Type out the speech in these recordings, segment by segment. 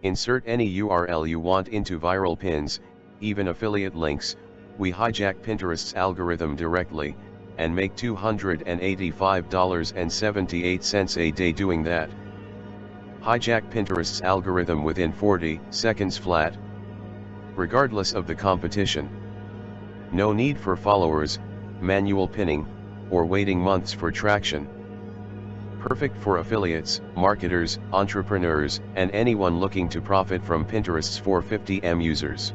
Insert any URL you want into viral pins, even affiliate links. We hijack Pinterest's algorithm directly, and make $285.78 a day doing that. Hijack Pinterest's algorithm within 40 seconds flat. Regardless of the competition. No need for followers, manual pinning, or waiting months for traction. Perfect for affiliates, marketers, entrepreneurs, and anyone looking to profit from Pinterest's 450M users.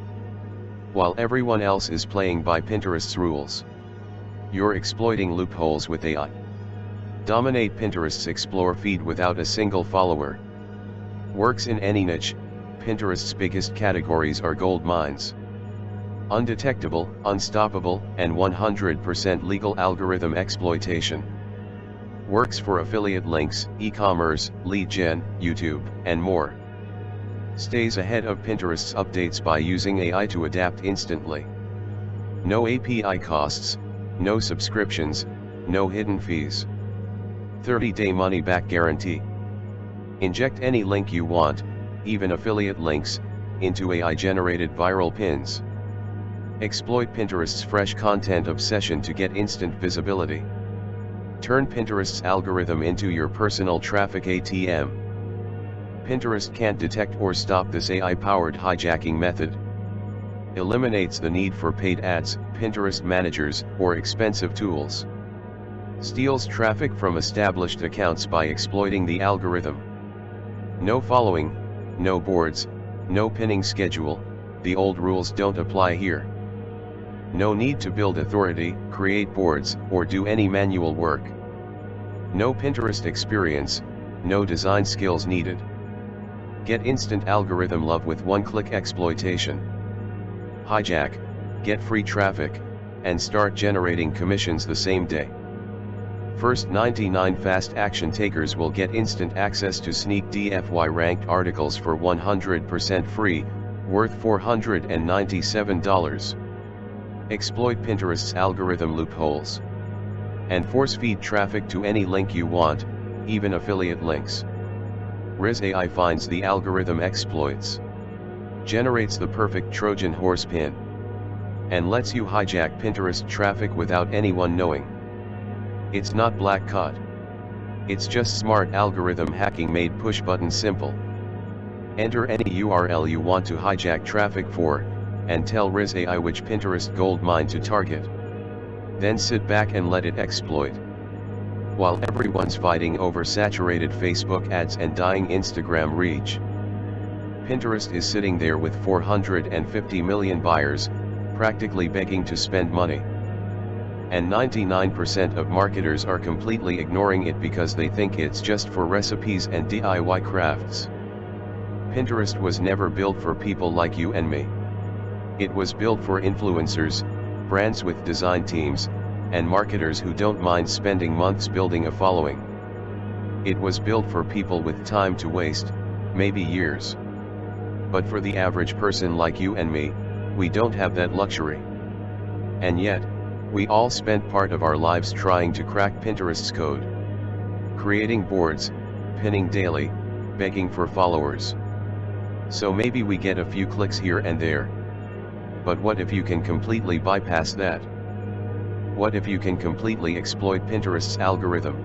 While everyone else is playing by Pinterest's rules, you're exploiting loopholes with AI. Dominate Pinterest's Explore feed without a single follower. Works in any niche. Pinterest's biggest categories are gold mines. Undetectable, unstoppable, and 100% legal algorithm exploitation. Works for affiliate links, e-commerce, lead gen, YouTube, and more. Stays ahead of Pinterest's updates by using AI to adapt instantly. No API costs, no subscriptions, no hidden fees. 30-day money-back guarantee. Inject any link you want, even affiliate links, into AI-generated viral pins. Exploit Pinterest's fresh content obsession to get instant visibility. Turn Pinterest's algorithm into your personal traffic ATM. Pinterest can't detect or stop this AI-powered hijacking method. Eliminates the need for paid ads, Pinterest managers, or expensive tools. Steals traffic from established accounts by exploiting the algorithm. No following, no boards, no pinning schedule. The old rules don't apply here. No need to build authority, create boards, or do any manual work. No Pinterest experience, no design skills needed. Get instant algorithm love with one-click exploitation. Hijack, get free traffic, and start generating commissions the same day. First 99 fast action takers will get instant access to sneak DFY ranked articles for 100% free, worth $497. Exploit Pinterest's algorithm loopholes. And force feed traffic to any link you want, even affiliate links. Rizz AI finds the algorithm exploits. Generates the perfect Trojan horse pin. And lets you hijack Pinterest traffic without anyone knowing. It's not black cod. It's just smart algorithm hacking made push button simple. Enter any URL you want to hijack traffic for, and tell Rizz AI which Pinterest gold mine to target. Then sit back and let it exploit. While everyone's fighting over saturated Facebook ads and dying Instagram reach, Pinterest is sitting there with 450 million buyers, practically begging to spend money. And 99% of marketers are completely ignoring it because they think it's just for recipes and DIY crafts. Pinterest was never built for people like you and me. It was built for influencers, brands with design teams, and marketers who don't mind spending months building a following. It was built for people with time to waste, maybe years. But for the average person like you and me, we don't have that luxury. And yet, we all spent part of our lives trying to crack Pinterest's code. Creating boards, pinning daily, begging for followers. So maybe we get a few clicks here and there. But what if you can completely bypass that? What if you can completely exploit Pinterest's algorithm?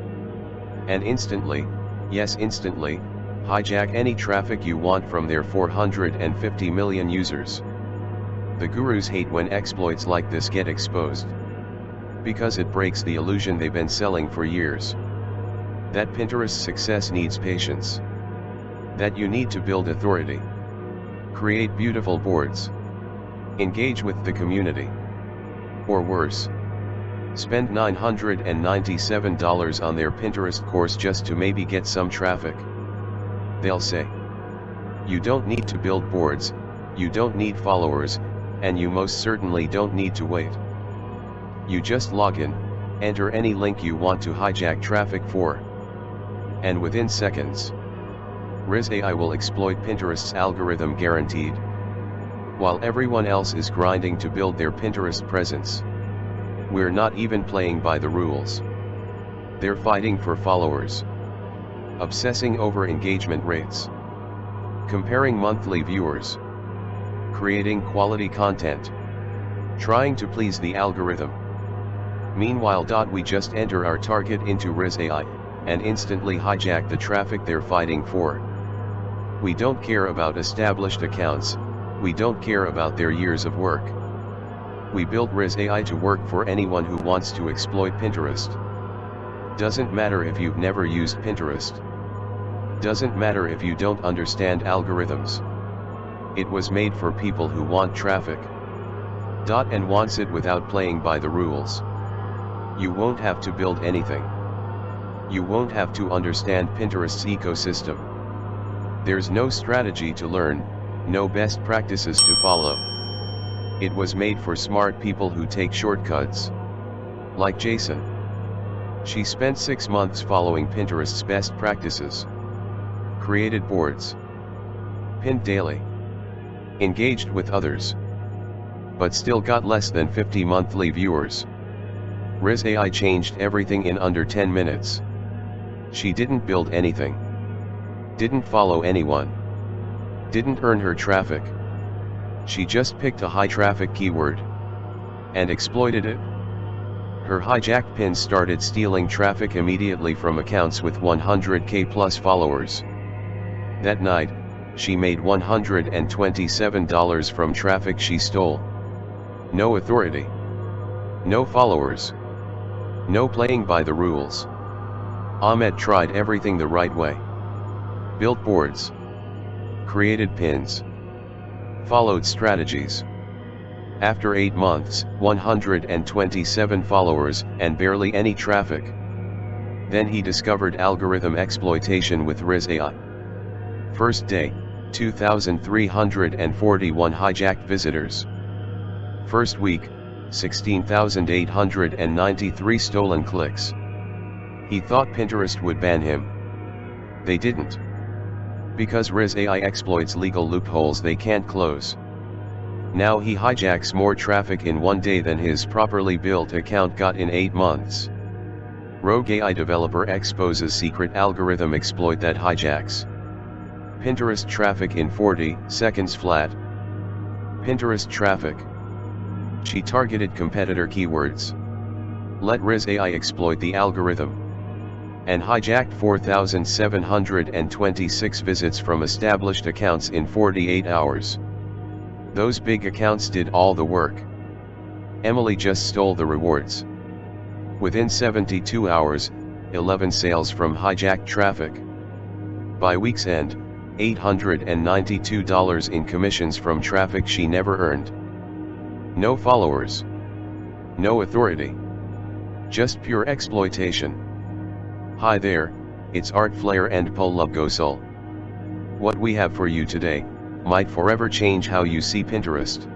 And instantly, yes instantly, hijack any traffic you want from their 450 million users. The gurus hate when exploits like this get exposed. Because it breaks the illusion they've been selling for years. That Pinterest's success needs patience. That you need to build authority. Create beautiful boards. Engage with the community. Or worse. Spend $997 on their Pinterest course just to maybe get some traffic. They'll say, you don't need to build boards, you don't need followers, and you most certainly don't need to wait. You just log in, enter any link you want to hijack traffic for. And within seconds, Rizz AI will exploit Pinterest's algorithm guaranteed. While everyone else is grinding to build their Pinterest presence. We're not even playing by the rules. They're fighting for followers. Obsessing over engagement rates. Comparing monthly viewers. Creating quality content. Trying to please the algorithm. Meanwhile, we just enter our target into Rizz AI, and instantly hijack the traffic they're fighting for. We don't care about established accounts, we don't care about their years of work. We built Rizz AI to work for anyone who wants to exploit Pinterest. Doesn't matter if you've never used Pinterest. Doesn't matter if you don't understand algorithms. It was made for people who want traffic. And wants it without playing by the rules. You won't have to build anything. You won't have to understand Pinterest's ecosystem. There's no strategy to learn, no best practices to follow. It was made for smart people who take shortcuts. Like Jason. She spent 6 months following Pinterest's best practices. Created boards. Pinned daily. Engaged with others. But still got less than 50 monthly viewers. Rizz AI changed everything in under 10 minutes. She didn't build anything. Didn't follow anyone. Didn't earn her traffic. She just picked a high traffic keyword. And exploited it. Her hijacked pins started stealing traffic immediately from accounts with 100K plus followers. That night, she made $127 from traffic she stole. No authority. No followers. No playing by the rules. Ahmed tried everything the right way. Built boards. Created pins. Followed strategies. After 8 months, 127 followers, and barely any traffic. Then he discovered algorithm exploitation with Rizz AI. First day, 2,341 hijacked visitors. First week, 16,893 stolen clicks. He thought Pinterest would ban him. They didn't. Because Rizz AI exploits legal loopholes they can't close. Now he hijacks more traffic in one day than his properly built account got in 8 months. Rogue AI developer exposes secret algorithm exploit that hijacks Pinterest traffic in 40 seconds flat. Pinterest traffic. She targeted competitor keywords. Let Rizz AI exploit the algorithm. And hijacked 4,726 visits from established accounts in 48 hours. Those big accounts did all the work. Emily just stole the rewards. Within 72 hours, 11 sales from hijacked traffic. By week's end, $892 in commissions from traffic she never earned. No followers. No authority. Just pure exploitation. Hi there, it's Art Flair and Paul Lubgosul. What we have for you today might forever change how you see Pinterest.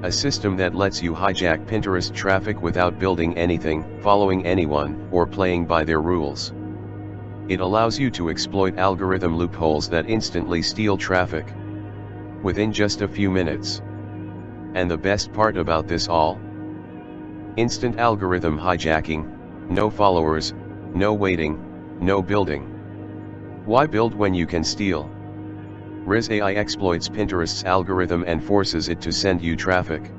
A system that lets you hijack Pinterest traffic without building anything, following anyone, or playing by their rules. It allows you to exploit algorithm loopholes that instantly steal traffic. Within just a few minutes. And the best part about this all? Instant algorithm hijacking, no followers, no waiting, no building. Why build when you can steal? Rizz AI exploits Pinterest's algorithm and forces it to send you traffic.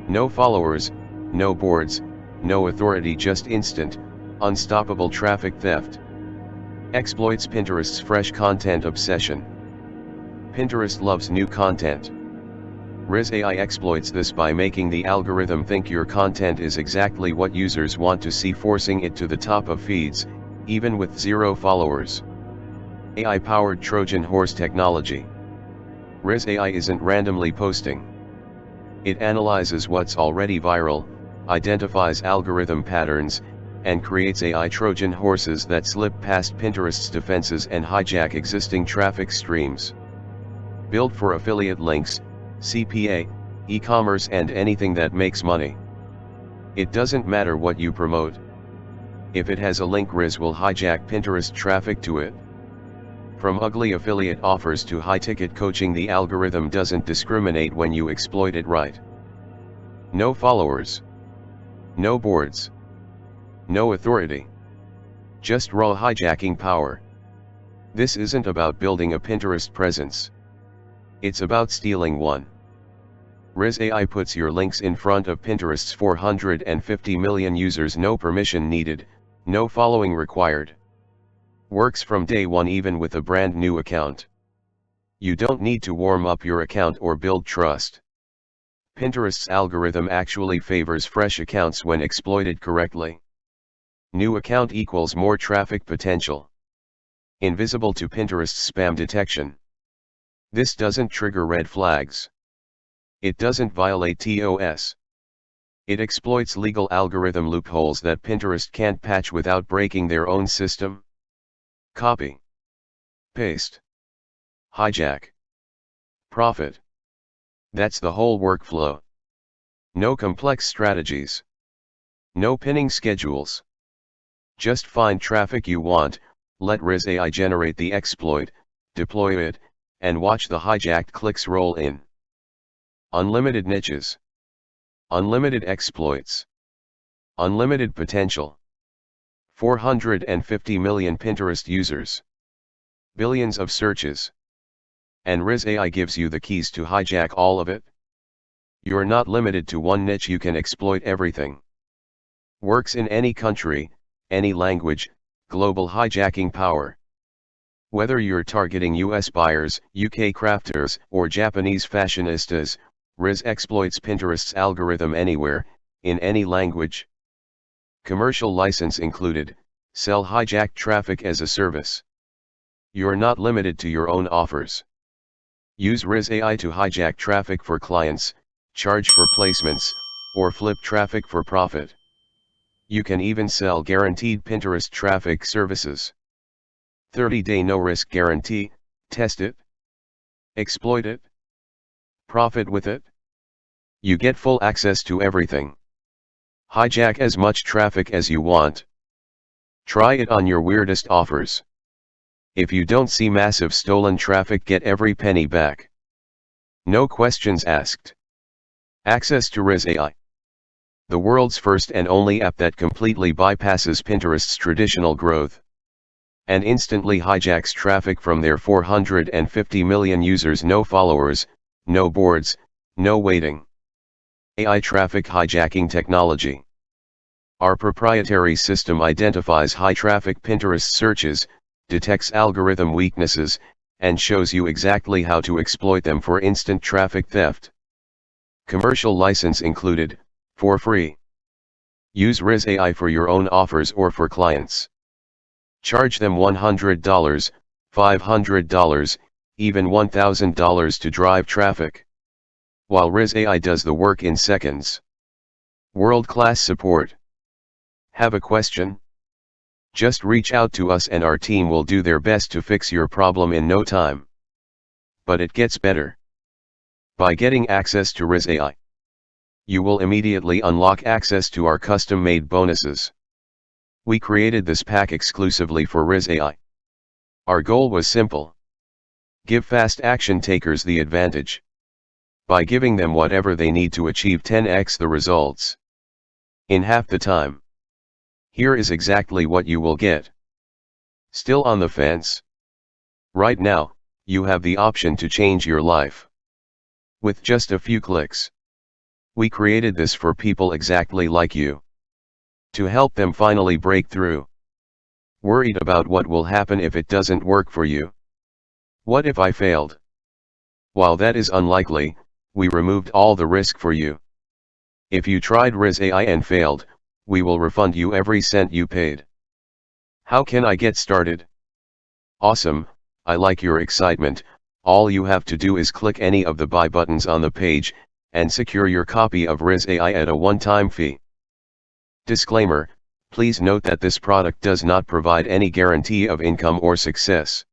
No followers, no boards, no authority, just instant, unstoppable traffic theft. Exploits Pinterest's fresh content obsession. Pinterest loves new content. Rizz AI exploits this by making the algorithm think your content is exactly what users want to see, forcing it to the top of feeds, even with 0 followers. AI-powered Trojan horse technology. Rizz AI isn't randomly posting. It analyzes what's already viral, identifies algorithm patterns, and creates AI Trojan horses that slip past Pinterest's defenses and hijack existing traffic streams. Built for affiliate links, CPA, e-commerce, and anything that makes money. It doesn't matter what you promote. If it has a link, Rizz will hijack Pinterest traffic to it. From ugly affiliate offers to high-ticket coaching, the algorithm doesn't discriminate when you exploit it right. No followers. No boards. No authority. Just raw hijacking power. This isn't about building a Pinterest presence. It's about stealing one. Rizz AI puts your links in front of Pinterest's 450 million users, no permission needed, no following required. Works from day one even with a brand new account. You don't need to warm up your account or build trust. Pinterest's algorithm actually favors fresh accounts when exploited correctly. New account equals more traffic potential. Invisible to Pinterest's spam detection. This doesn't trigger red flags. It doesn't violate TOS. It exploits legal algorithm loopholes that Pinterest can't patch without breaking their own system. Copy. Paste. Hijack. Profit. That's the whole workflow. No complex strategies. No pinning schedules. Just find traffic you want, let Rizz AI generate the exploit, deploy it, and watch the hijacked clicks roll in. Unlimited niches. Unlimited exploits. Unlimited potential. 450 million Pinterest users. Billions of searches. And Rizz AI gives you the keys to hijack all of it. You're not limited to one niche, you can exploit everything. Works in any country, any language, global hijacking power. Whether you're targeting US buyers, UK crafters, or Japanese fashionistas, Rizz exploits Pinterest's algorithm anywhere, in any language. Commercial license included, sell hijacked traffic as a service. You're not limited to your own offers. Use Rizz AI to hijack traffic for clients, charge for placements, or flip traffic for profit. You can even sell guaranteed Pinterest traffic services. 30-day no-risk guarantee, test it. Exploit it. Profit with it. You get full access to everything. Hijack as much traffic as you want. Try it on your weirdest offers. If you don't see massive stolen traffic, get every penny back. No questions asked. Access to Rizz AI. The world's first and only app that completely bypasses Pinterest's traditional growth. And instantly hijacks traffic from their 450 million users. No followers, no boards, no waiting. AI traffic hijacking technology. Our proprietary system identifies high-traffic Pinterest searches, detects algorithm weaknesses, and shows you exactly how to exploit them for instant traffic theft. Commercial license included, for free. Use Rizz AI for your own offers or for clients. Charge them $100, $500, even $1,000 to drive traffic. While Rizz AI does the work in seconds. World-class support. Have a question? Just reach out to us and our team will do their best to fix your problem in no time. But it gets better. By getting access to Rizz AI, you will immediately unlock access to our custom-made bonuses. We created this pack exclusively for Rizz AI. Our goal was simple. Give fast action takers the advantage. By giving them whatever they need to achieve 10x the results. In half the time. Here is exactly what you will get. Still on the fence? Right now, you have the option to change your life. With just a few clicks. We created this for people exactly like you. To help them finally break through. Worried about what will happen if it doesn't work for you? What if I failed? While that is unlikely, we removed all the risk for you. If you tried Rizz AI and failed, we will refund you every cent you paid. How can I get started? Awesome, I like your excitement. All you have to do is click any of the buy buttons on the page, and secure your copy of Rizz AI at a one-time fee. Disclaimer, please note that this product does not provide any guarantee of income or success.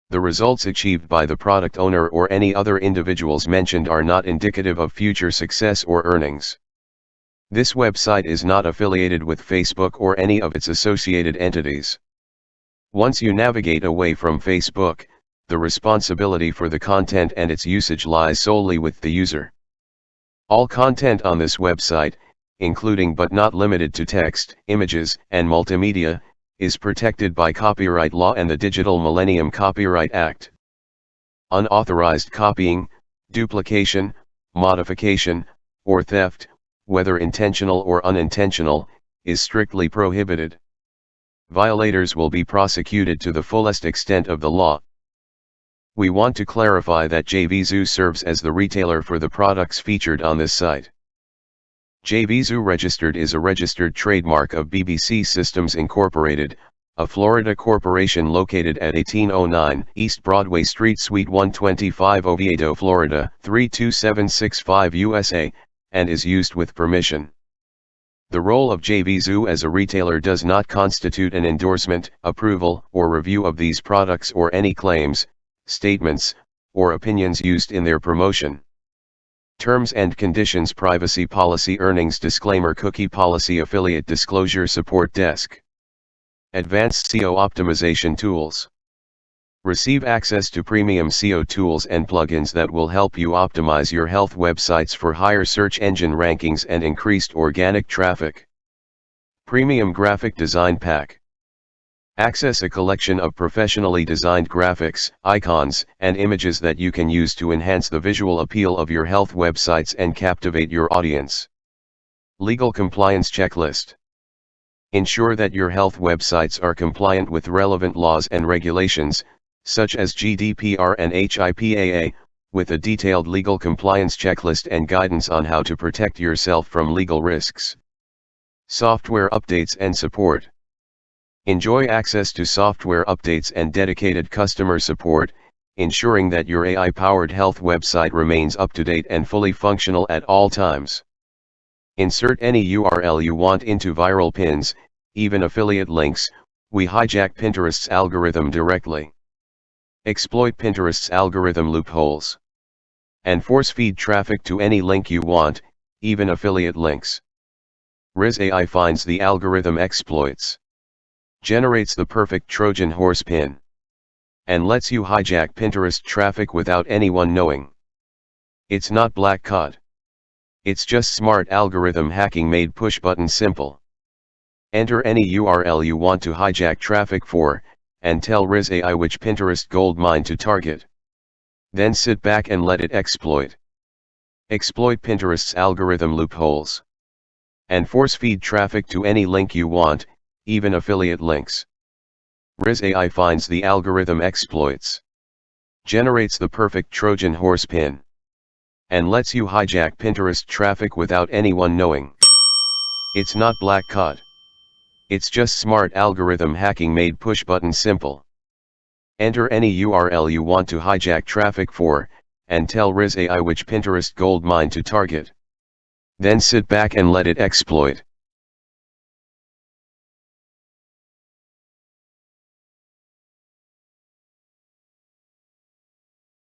The results achieved by the product owner or any other individuals mentioned are not indicative of future success or earnings. This website is not affiliated with Facebook or any of its associated entities. Once you navigate away from Facebook, the responsibility for the content and its usage lies solely with the user. All content on this website, including but not limited to text, images, and multimedia, is protected by copyright law and the Digital Millennium Copyright Act. Unauthorized copying, duplication, modification, or theft, whether intentional or unintentional, is strictly prohibited. Violators will be prosecuted to the fullest extent of the law. We want to clarify that JVZoo serves as the retailer for the products featured on this site. JVZoo Registered is a registered trademark of BBC Systems Incorporated, a Florida corporation located at 1809 East Broadway Street Suite 125 Oviedo, Florida 32765 USA, and is used with permission. The role of JVZoo as a retailer does not constitute an endorsement, approval, or review of these products or any claims, statements, or opinions used in their promotion. Terms and conditions: privacy policy, earnings disclaimer, cookie policy, affiliate disclosure support desk. Advanced SEO optimization tools. Receive access to premium SEO tools and plugins that will help you optimize your health websites for higher search engine rankings and increased organic traffic. Premium graphic design pack. Access a collection of professionally designed graphics, icons, and images that you can use to enhance the visual appeal of your health websites and captivate your audience. Legal compliance checklist. Ensure that your health websites are compliant with relevant laws and regulations, such as GDPR and HIPAA, with a detailed legal compliance checklist and guidance on how to protect yourself from legal risks. Software updates and support. Enjoy access to software updates and dedicated customer support, ensuring that your AI-powered health website remains up-to-date and fully functional at all times. Insert any URL you want into viral pins, even affiliate links. We hijack Pinterest's algorithm directly. Exploit Pinterest's algorithm loopholes. And force feed traffic to any link you want, even affiliate links. Rizz AI finds the algorithm exploits. Generates the perfect Trojan horse pin. And lets you hijack Pinterest traffic without anyone knowing. It's not black cod. It's just smart algorithm hacking made push button simple. Enter any URL you want to hijack traffic for, and tell Rizz AI which Pinterest gold mine to target. Then sit back and let it exploit. Exploit Pinterest's algorithm loopholes. And force feed traffic to any link you want, even affiliate links. Rizz AI finds the algorithm exploits. Generates the perfect Trojan horse pin. And lets you hijack Pinterest traffic without anyone knowing. It's not black cod. It's just smart algorithm hacking made push button simple. Enter any URL you want to hijack traffic for, and tell Rizz AI which Pinterest gold mine to target. Then sit back and let it exploit.